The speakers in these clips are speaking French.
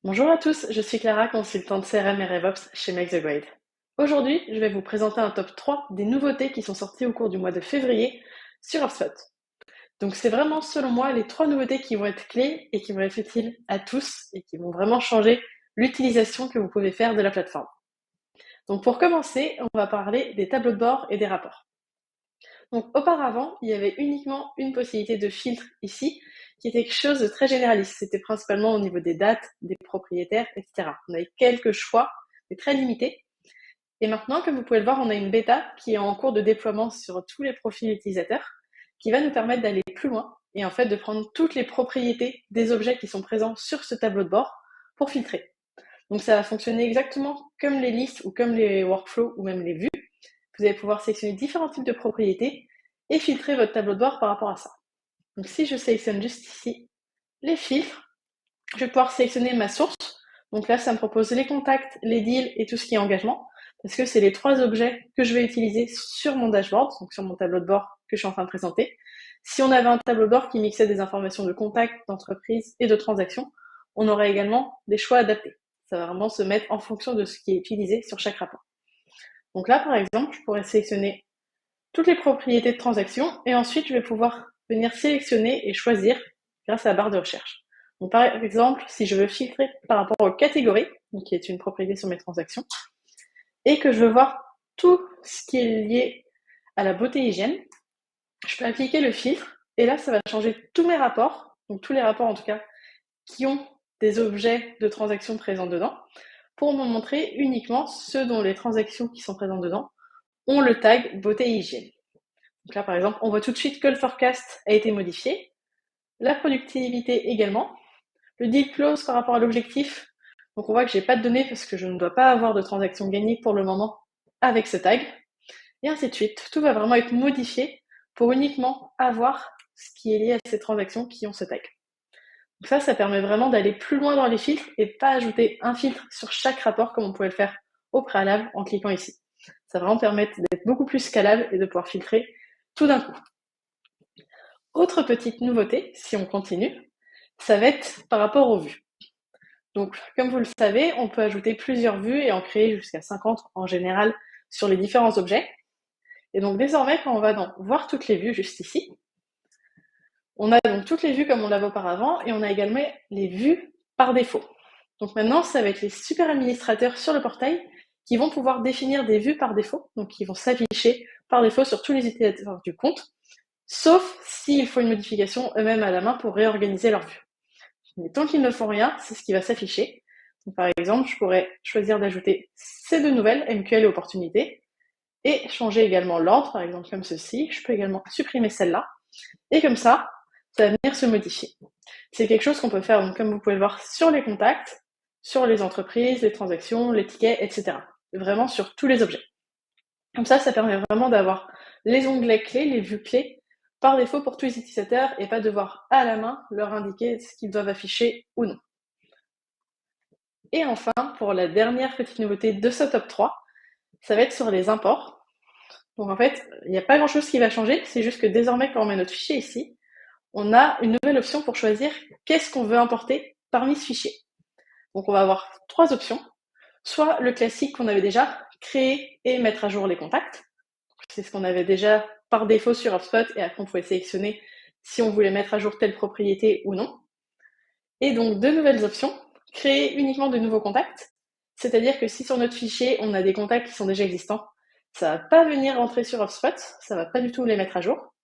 Bonjour à tous, je suis Clara, consultante CRM et RevOps chez Make the Grade. Aujourd'hui, je vais vous présenter un top 3 des nouveautés qui sont sorties au cours du mois de février sur HubSpot. Donc c'est vraiment, selon moi, les 3 nouveautés qui vont être clés et qui vont être utiles à tous et qui vont vraiment changer l'utilisation que vous pouvez faire de la plateforme. Donc pour commencer, on va parler des tableaux de bord et des rapports. Donc auparavant, il y avait uniquement une possibilité de filtre ici, qui était quelque chose de très généraliste. C'était principalement au niveau des dates, des propriétaires, etc. On avait quelques choix, mais très limités. Et maintenant, comme vous pouvez le voir, on a une bêta qui est en cours de déploiement sur tous les profils utilisateurs, qui va nous permettre d'aller plus loin et en fait de prendre toutes les propriétés des objets qui sont présents sur ce tableau de bord pour filtrer. Donc ça va fonctionner exactement comme les listes ou comme les workflows ou même les vues. Vous allez pouvoir sélectionner différents types de propriétés et filtrer votre tableau de bord par rapport à ça. Donc si je sélectionne juste ici les filtres, je vais pouvoir sélectionner ma source. Donc là, ça me propose les contacts, les deals et tout ce qui est engagement, parce que c'est les 3 objets que je vais utiliser sur mon dashboard, donc sur mon tableau de bord que je suis en train de présenter. Si on avait un tableau de bord qui mixait des informations de contacts, d'entreprise et de transactions, on aurait également des choix adaptés. Ça va vraiment se mettre en fonction de ce qui est utilisé sur chaque rapport. Donc là, par exemple, je pourrais sélectionner toutes les propriétés de transaction et ensuite je vais pouvoir venir sélectionner et choisir grâce à la barre de recherche. Donc par exemple, si je veux filtrer par rapport aux catégories, donc qui est une propriété sur mes transactions, et que je veux voir tout ce qui est lié à la beauté et hygiène, je peux appliquer le filtre et là ça va changer tous mes rapports, donc tous les rapports en tout cas qui ont des objets de transactions présents dedans, pour me montrer uniquement ceux dont les transactions qui sont présentes dedans ont le tag beauté et hygiène. Donc là, par exemple, on voit tout de suite que le forecast a été modifié, la productivité également, le deal close par rapport à l'objectif. Donc on voit que j'ai pas de données parce que je ne dois pas avoir de transaction gagnée pour le moment avec ce tag, et ainsi de suite. Tout va vraiment être modifié pour uniquement avoir ce qui est lié à ces transactions qui ont ce tag. Donc ça permet vraiment d'aller plus loin dans les filtres et pas ajouter un filtre sur chaque rapport comme on pouvait le faire au préalable en cliquant ici. Ça va vraiment permettre d'être beaucoup plus scalable et de pouvoir filtrer tout d'un coup. Autre petite nouveauté, si on continue, ça va être par rapport aux vues. Donc, comme vous le savez, on peut ajouter plusieurs vues et en créer jusqu'à 50 en général sur les différents objets. Et donc, désormais, quand on va dans voir toutes les vues juste ici, on a donc toutes les vues comme on l'avait auparavant et on a également les vues par défaut. Donc maintenant, ça va être les super administrateurs sur le portail qui vont pouvoir définir des vues par défaut, donc qui vont s'afficher par défaut sur tous les utilisateurs du compte, sauf s'il faut une modification eux-mêmes à la main pour réorganiser leur vue. Mais tant qu'ils ne font rien, c'est ce qui va s'afficher. Donc, par exemple, je pourrais choisir d'ajouter ces 2 nouvelles, MQL et opportunités, et changer également l'ordre, par exemple comme ceci. Je peux également supprimer celle-là, et comme ça va venir se modifier. C'est quelque chose qu'on peut faire, donc, comme vous pouvez le voir, sur les contacts, sur les entreprises, les transactions, les tickets, etc. Vraiment sur tous les objets. Comme ça permet vraiment d'avoir les onglets clés, les vues clés, par défaut pour tous les utilisateurs et pas devoir à la main leur indiquer ce qu'ils doivent afficher ou non. Et enfin, pour la dernière petite nouveauté de ce top 3, ça va être sur les imports. Donc en fait, il n'y a pas grand chose qui va changer, c'est juste que désormais quand on met notre fichier ici, on a une nouvelle option pour choisir qu'est-ce qu'on veut importer parmi ce fichier. Donc on va avoir 3 options, soit le classique qu'on avait déjà, créer et mettre à jour les contacts. C'est ce qu'on avait déjà par défaut sur HubSpot et après on pouvait sélectionner si on voulait mettre à jour telle propriété ou non. Et donc 2 nouvelles options, créer uniquement de nouveaux contacts, c'est-à-dire que si sur notre fichier on a des contacts qui sont déjà existants, ça va pas venir rentrer sur HubSpot, ça va pas du tout les mettre à jour.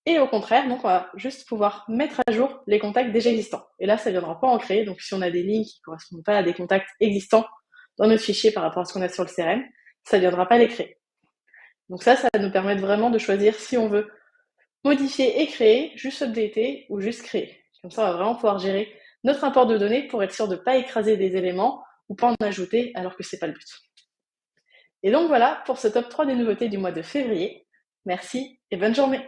Et au contraire, donc on va juste pouvoir mettre à jour les contacts déjà existants. Et là, ça ne viendra pas en créer. Donc si on a des lignes qui ne correspondent pas à des contacts existants dans notre fichier par rapport à ce qu'on a sur le CRM, ça ne viendra pas les créer. Donc ça nous permet vraiment de choisir si on veut modifier et créer, juste updater ou juste créer. Comme ça, on va vraiment pouvoir gérer notre import de données pour être sûr de ne pas écraser des éléments ou pas en ajouter alors que ce n'est pas le but. Et donc voilà pour ce top 3 des nouveautés du mois de février. Merci et bonne journée.